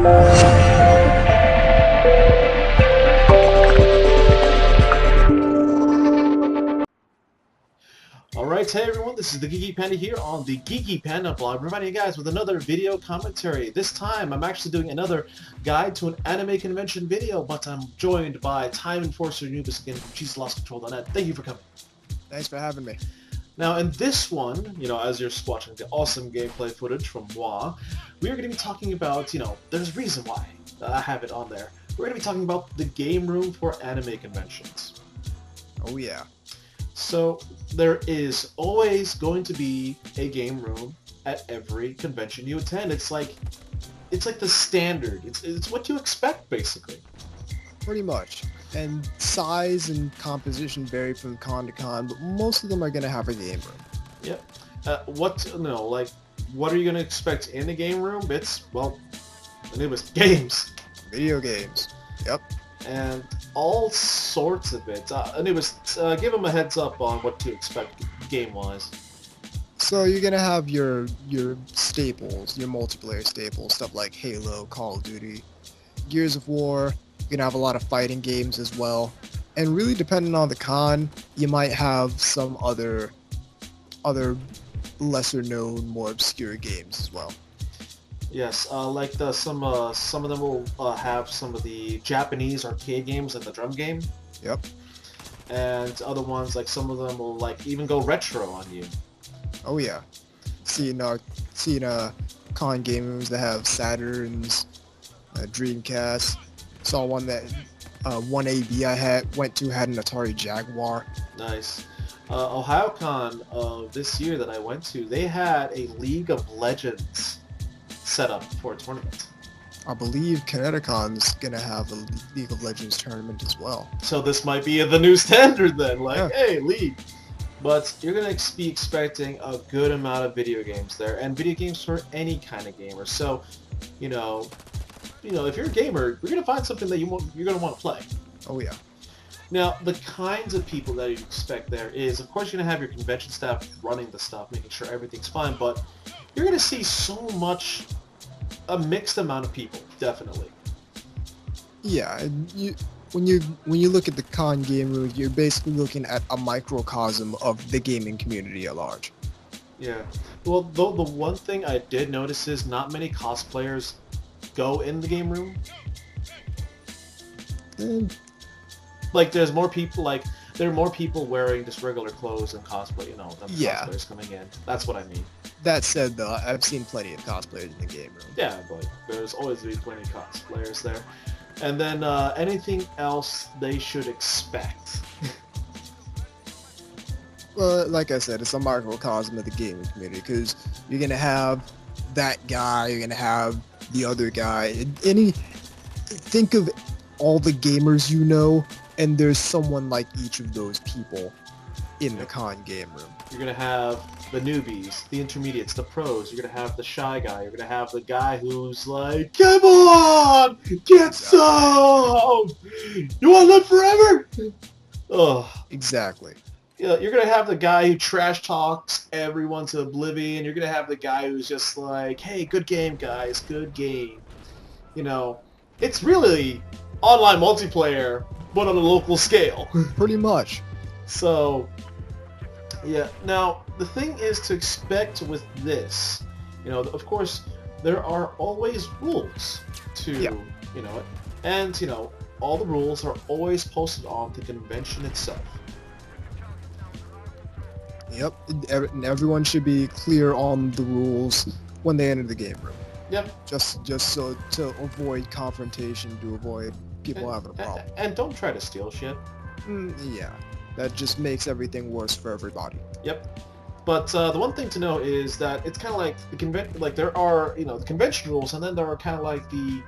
Alright, hey everyone, this is the Geeky Panda here on the Geeky Panda blog, providing you guys with another video commentary. This time, I'm actually doing another guide to an anime convention video, but I'm joined by Time Enforcer Anubis again from JesusLostControl.net. Thank you for coming. Thanks for having me. Now, in this one, as you're watching the awesome gameplay footage from Moi, we are going to be talking about, there's a reason why I have it on there. We're going to be talking about the game room for anime conventions. Oh yeah. So there is always going to be a game room at every convention you attend. It's like the standard. It's what you expect, basically. Pretty much. And size and composition vary from con to con, but most of them are going to have a game room. Yep. What are you going to expect in the game room? It was games. Video games. Yep. And all sorts of it. Give them a heads up on what to expect game-wise. So you're going to have your staples, your multiplayer staples, stuff like Halo, Call of Duty, Gears of War. You're going to have a lot of fighting games as well. And really depending on the con, you might have some other lesser known, more obscure games as well. Yes, some of them will have some of the Japanese arcade games, like the drum game. Yep. And other ones, like some of them will even go retro on you. Oh yeah. Seeing con game rooms that have Saturns, Dreamcast. Saw one that one AB I went to had an Atari Jaguar. Nice. OhioCon this year that I went to, they had a League of Legends set up for a tournament. I believe Kineticon's gonna have a League of Legends tournament as well. So this might be the new standard then, Yeah. Hey, League. But you're gonna be expecting a good amount of video games there, and video games for any kind of gamer. So, if you're a gamer, you're gonna find something that you're gonna want to play. Oh yeah. Now, the kinds of people that you expect there is, of course, you're going to have your convention staff running the stuff, making sure everything's fine, but you're going to see a mixed amount of people, definitely. Yeah, when you look at the con game room, you're basically looking at a microcosm of the gaming community at large. Yeah. Well, though the one thing I did notice is not many cosplayers go in the game room. There's more people, there are more people wearing just regular clothes and cosplay, than cosplayers coming in. That's what I mean. That said, though, I've seen plenty of cosplayers in the game room. Yeah, but there's always be plenty of cosplayers there. And then anything else they should expect? Well, like I said, it's a microcosm of the gaming community, because you're going to have that guy, you're going to have the other guy. Think of all the gamers you know, and there's someone like each of those people in the con game room. You're going to have the newbies, the intermediates, the pros. You're going to have the shy guy. You're going to have the guy who's like, come on! Get some! You want to live forever? Ugh. Exactly. You're going to have the guy who trash talks everyone to oblivion. You're going to have the guy who's just like, hey, good game, guys, good game. It's really online multiplayer, but on a local scale. Pretty much. So, yeah. Now, the thing is to expect with this, of course, there are always rules to, and, all the rules are always posted on the convention itself. Yep, and everyone should be clear on the rules when they enter the game room. Yep. Just so to avoid confrontation, to avoid people having a problem. And don't try to steal shit. Yeah, that just makes everything worse for everybody. Yep. But the one thing to know is that it's kind of like the there are the convention rules, and then there are kind of like the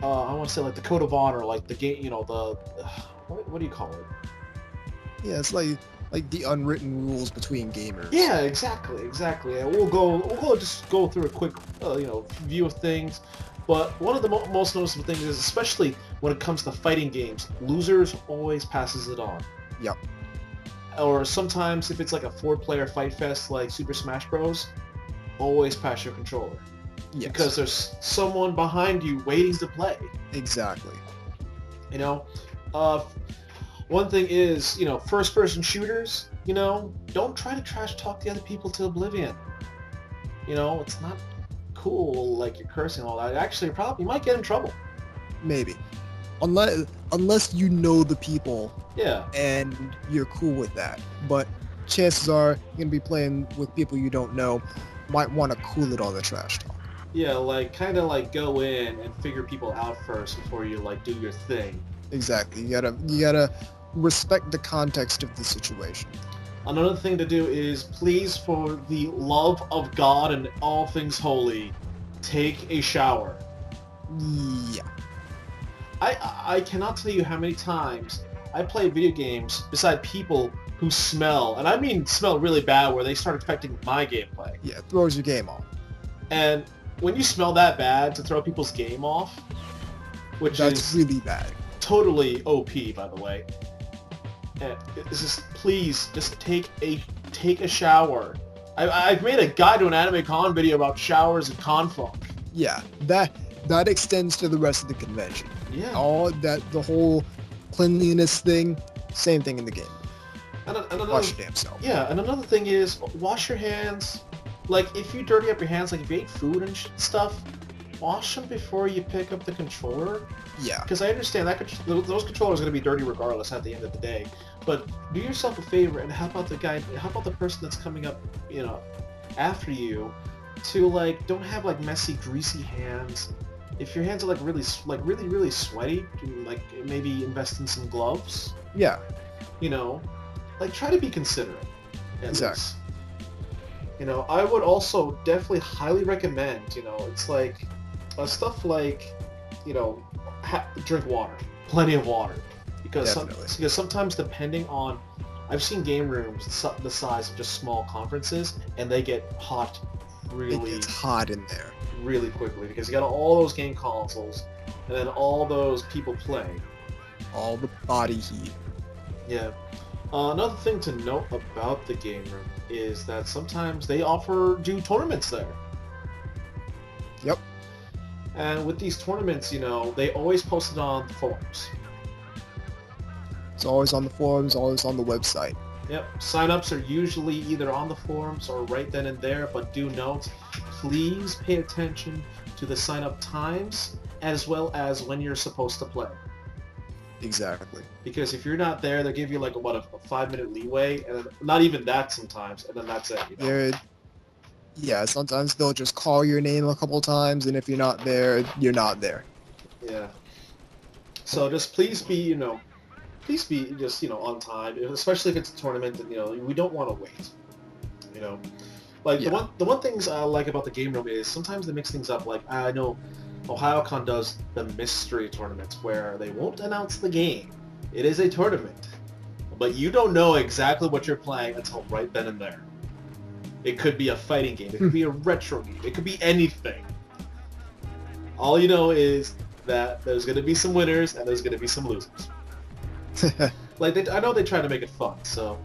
I want to say like the code of honor, like the game, what do you call it? Yeah, it's like the unwritten rules between gamers. Yeah, exactly. And we'll just go through a quick view of things. But one of the most noticeable things is, especially when it comes to fighting games, losers always passes it on. Yep. Or sometimes if it's like a 4-player fight fest like Super Smash Bros, always pass your controller. Yes. because there's someone behind you waiting to play. Exactly. You know, uh, one thing is, first-person shooters. Don't try to trash talk the other people to oblivion. It's not cool, like you're cursing and all that. Actually, probably you might get in trouble. Maybe. Unless you know the people Yeah. and you're cool with that. But chances are you're going to be playing with people you don't know. Might want to cool it all the trash talk. Yeah, like kind of like go in and figure people out first before you like do your thing. Exactly. You gotta respect the context of the situation. Another thing to do is, please, for the love of God and all things holy, take a shower. Yeah. I cannot tell you how many times I play video games beside people who smell, and I mean smell really bad, where they start affecting my gameplay. Yeah, it throws your game off. And when you smell that bad to throw people's game off, which That's is really bad. totally OP, by the way. It's just, please, just take a shower. I've made a guide to an anime con video about showers and con funk. Yeah, that extends to the rest of the convention. Yeah. The whole cleanliness thing, same thing in the game. And another, Wash your damn self. Yeah, and another thing is, wash your hands. Like, if you dirty up your hands, like if you ate food and stuff, wash them before you pick up the controller. Yeah. Because I understand that those controllers are going to be dirty regardless at the end of the day. But do yourself a favor and help out the person that's coming up, after you, to like don't have like messy, greasy hands. If your hands are like really sweaty, like maybe invest in some gloves. Yeah. Like try to be considerate. Exactly. I would also definitely highly recommend, it's like stuff like, drink water, plenty of water, because sometimes depending on, I've seen game rooms the size of just small conferences, and they get hot really. It gets hot in there. Really quickly, because you got all those game consoles, and then all those people playing. All the body heat. Yeah. Another thing to note about the game room is that sometimes they do tournaments there. Yep. And with these tournaments, they always post it on the forums. It's always on the forums, always on the website. Yep. Sign-ups are usually either on the forums or right then and there, but do note, please pay attention to the sign-up times as well as when you're supposed to play. Exactly. Because if you're not there, they'll give you like a 5-minute leeway, and not even that sometimes, and then that's it. Yeah, sometimes they'll just call your name a couple times, and if you're not there, you're not there. Yeah. So just please be, just, on time, especially if it's a tournament, and, we don't want to wait, Like, Yeah. the one things I like about the game room is sometimes they mix things up. Like, I know OhioCon does the mystery tournaments where they won't announce the game. It is a tournament, but you don't know exactly what you're playing until right then and there. It could be a fighting game. It could be a retro game. It could be anything. All you know is that there's going to be some winners and there's going to be some losers. I know they try to make it fun. So,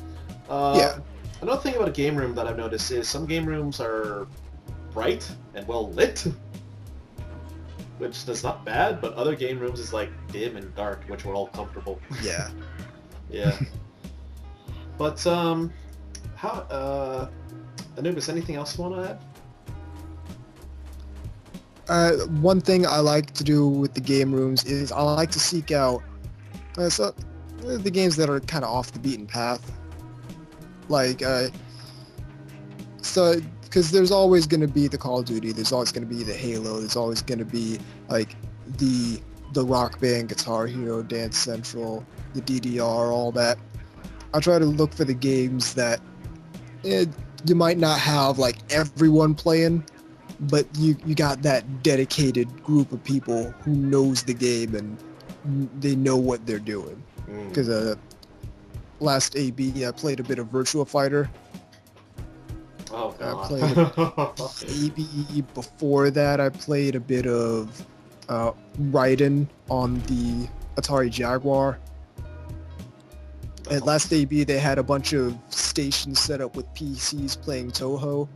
Yeah. Another thing about a game room that I've noticed is some game rooms are bright and well lit, which is not bad, but other game rooms is like dim and dark, which we're all comfortable. Yeah. Yeah. But Anubis, anything else you want to add? One thing I like to do with the game rooms is I like to seek out the games that are kind of off the beaten path. Because there's always going to be the Call of Duty, there's always going to be the Halo, there's always going to be like the Rock Band, Guitar Hero, Dance Central, the DDR, all that. I try to look for the games that you might not have like everyone playing, but you got that dedicated group of people who knows the game and they know what they're doing. Because last AB, I played a bit of Virtua Fighter. Oh, God. I played AB. Before that, I played a bit of Raiden on the Atari Jaguar. At last AB, they had a bunch of stations set up with PCs playing Toho.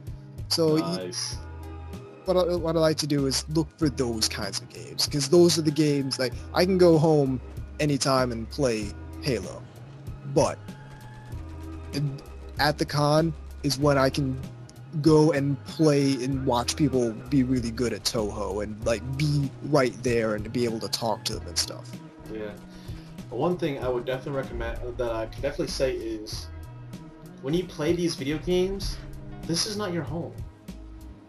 So, nice. what I like to do is look for those kinds of games, because those are the games, like, I can go home anytime and play Halo, but at the con is when I can go and play and watch people be really good at Toho and like be right there and be able to talk to them and stuff. Yeah. One thing I would definitely recommend, that I can definitely say, is when you play these video games, this is not your home.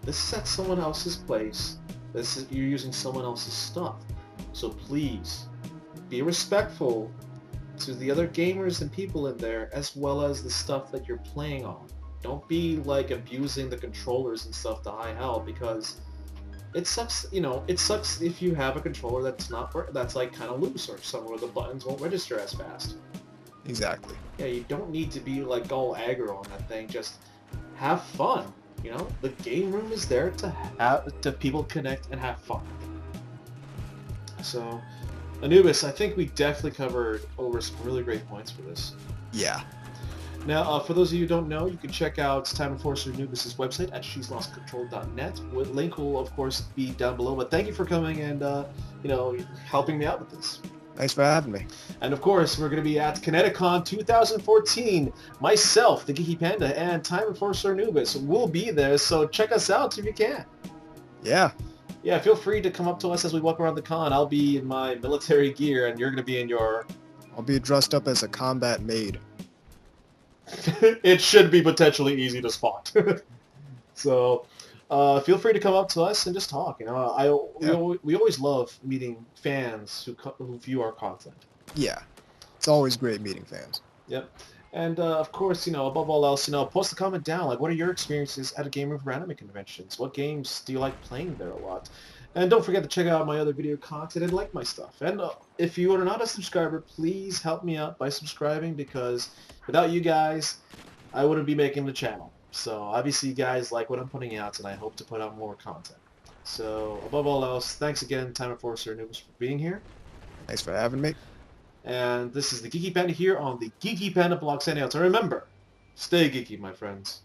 This is at someone else's place. You're using someone else's stuff. So please, be respectful to the other gamers and people in there, as well as the stuff that you're playing on. Don't be like abusing the controllers and stuff to high hell, because it sucks. You know, it sucks if you have a controller that's like kind of loose, or somewhere the buttons won't register as fast. Exactly. Yeah, you don't need to be like all aggro on that thing. Just have fun. You know, the game room is there to people connect and have fun. So, Anubis, I think we definitely covered over some really great points for this. Yeah. Now, for those of you who don't know, you can check out Time Enforcer Anubis' website at she'slostcontrol.net. Link will, of course, be down below. But thank you for coming and, helping me out with this. Thanks for having me. And of course, we're going to be at Kineticon 2014. Myself, the Geeky Panda, and Time Enforcer Anubis will be there, so check us out if you can. Yeah. Yeah, feel free to come up to us as we walk around the con. I'll be in my military gear, and you're going to be in your... I'll be dressed up as a combat maid. It should be potentially easy to spot. So... feel free to come up to us and just talk. You know, we always love meeting fans who view our content. Yeah, it's always great meeting fans. Yep. And of course, you know, above all else, you know, post a comment down. Like, what are your experiences at a Game Room for Anime conventions? What games do you like playing there a lot? And don't forget to check out my other video content and like my stuff. And if you are not a subscriber, please help me out by subscribing, because without you guys, I wouldn't be making the channel. So obviously you guys like what I'm putting out, and I hope to put out more content. So above all else, thanks again, Time Enforcer Anubis, for being here. Thanks for having me. And this is the Geeky Panda here on the Geeky Panda blog signing out. So remember, stay geeky, my friends.